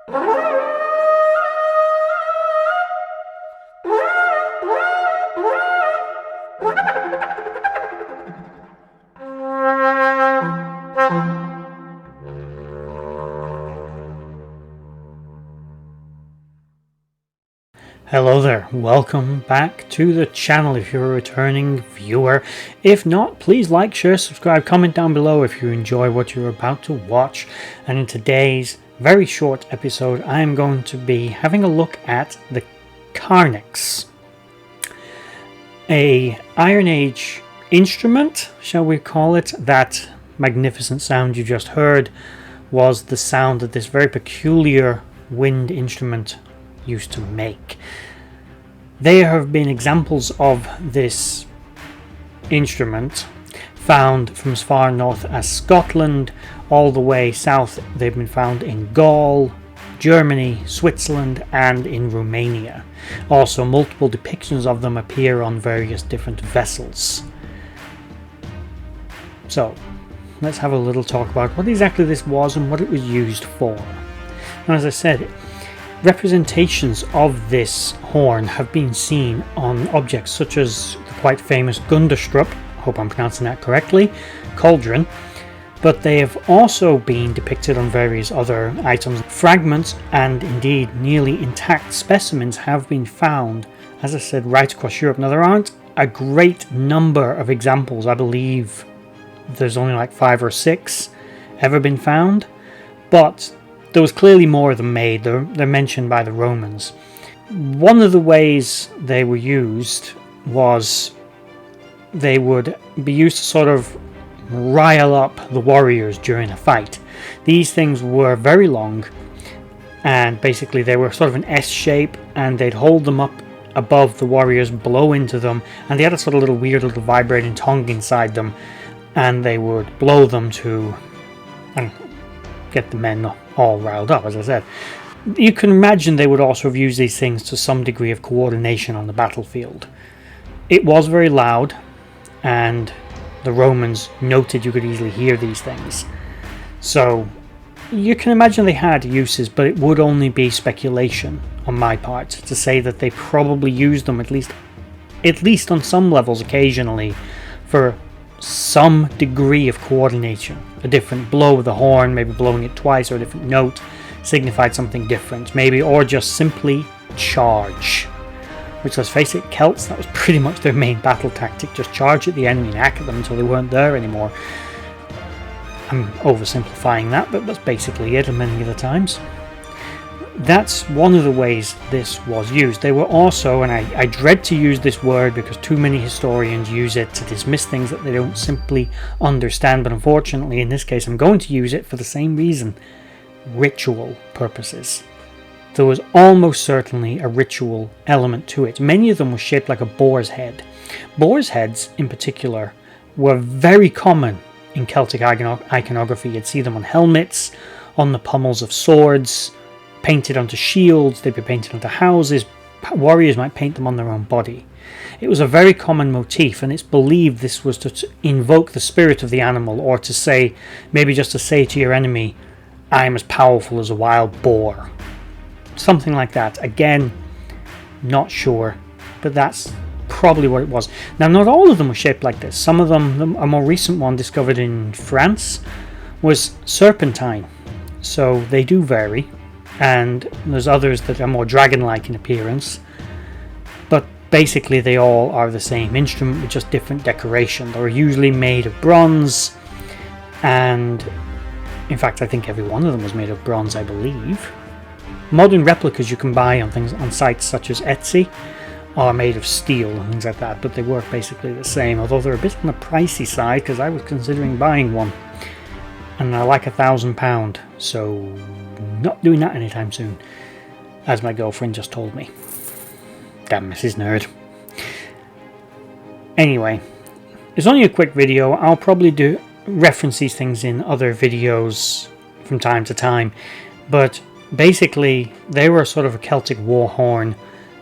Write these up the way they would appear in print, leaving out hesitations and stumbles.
Hello there, welcome back to the channel if you're a returning viewer. If not, please like, share, subscribe, comment down below if you enjoy what you're about to watch. And in today's very short episode, I am going to be having a look at the Carnyx, a Iron Age instrument, shall we call it. That magnificent sound you just heard was the sound that this very peculiar wind instrument used to make. There have been examples of this instrument found from as far north as Scotland all the way south. They've been found in Gaul, Germany, Switzerland, and in Romania. Also, multiple depictions of them appear on various different vessels. So let's have a little talk about what exactly this was and what it was used for. And as I said, representations of this horn have been seen on objects such as the quite famous Gunderstrup, hope I'm pronouncing that correctly, cauldron, but they have also been depicted on various other items. Fragments and indeed nearly intact specimens have been found, as I said, right across Europe. Now there aren't a great number of examples. I believe there's only like 5 or 6 ever been found, but there was clearly more of them made. They're mentioned by the Romans. One of the ways they were used was they would be used to sort of rile up the warriors during a fight. These things were very long, and basically they were sort of an S shape, and they'd hold them up above the warriors, blow into them, and they had a sort of little weird little vibrating tongue inside them, and they would blow them to get the men all riled up, as I said. You can imagine they would also have used these things to some degree of coordination on the battlefield. It was very loud, and the Romans noted you could easily hear these things. So you can imagine they had uses, but it would only be speculation on my part to say that they probably used them at least on some levels occasionally for some degree of coordination. A different blow of the horn, maybe blowing it twice, or a different note signified something different, maybe, or just simply charge. Which, let's face it, Celts, that was pretty much their main battle tactic, just charge at the enemy and hack at them until they weren't there anymore. I'm oversimplifying that, but that's basically it many of the times. That's one of the ways this was used. They were also, and I dread to use this word because too many historians use it to dismiss things that they don't simply understand, but unfortunately in this case I'm going to use it for the same reason: ritual purposes. There was almost certainly a ritual element to it. Many of them were shaped like a boar's head. Boar's heads in particular were very common in Celtic iconography. You'd see them on helmets, on the pommels of swords, painted onto shields. They'd be painted onto houses. Warriors might paint them on their own body. It was a very common motif, and it's believed this was to invoke the spirit of the animal, or to say, maybe just to say to your enemy, I am as powerful as a wild boar. Something like that. Again, not sure, but that's probably what it was. Now, not all of them were shaped like this. Some of them, a more recent one discovered in France, was serpentine, so they do vary. And there's others that are more dragon-like in appearance, but basically they all are the same instrument with just different decoration. They're usually made of bronze, and in fact I think every one of them was made of bronze, I believe. Modern replicas you can buy on sites such as Etsy are made of steel and things like that, but they work basically the same, although they're a bit on the pricey side because I was considering buying one, and they're like £1,000, so not doing that anytime soon, as my girlfriend just told me. Damn Mrs. Nerd. Anyway, it's only a quick video. I'll probably reference these things in other videos from time to time, but basically they were sort of a Celtic war horn.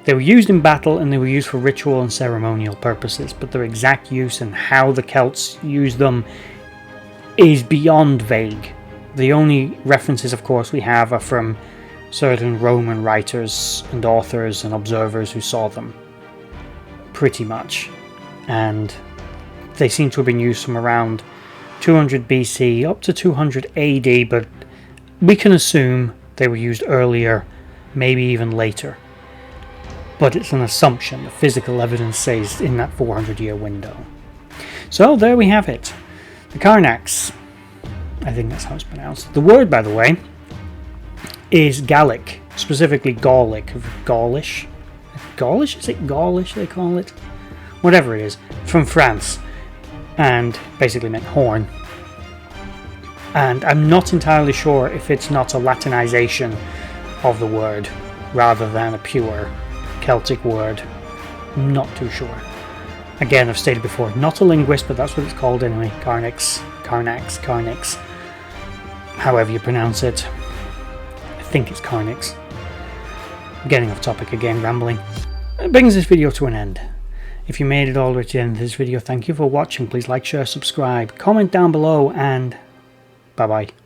They were used in battle and they were used for ritual and ceremonial purposes, but their exact use and how the Celts used them is beyond vague. The only references, of course, we have are from certain Roman writers and authors and observers who saw them, pretty much. And they seem to have been used from around 200 BC up to 200 AD, but we can assume they were used earlier, maybe even later. But it's an assumption. The physical evidence says in that 400-year window. So there we have it. The Carnyx. I think that's how it's pronounced. The word, by the way, is Gallic, specifically Gallic, Gaulish. Gaulish? Is it Gaulish they call it? Whatever it is, from France, and basically meant horn. And I'm not entirely sure if it's not a Latinization of the word rather than a pure Celtic word. I'm not too sure. Again, I've stated before, not a linguist, but that's what it's called anyway. Carnyx, Carnax, Carnyx. However you pronounce it. I think it's Carnyx. Getting off topic again, rambling. It brings this video to an end. If you made it all the way to the end of this video, thank you for watching. Please like, share, subscribe, comment down below, and bye bye.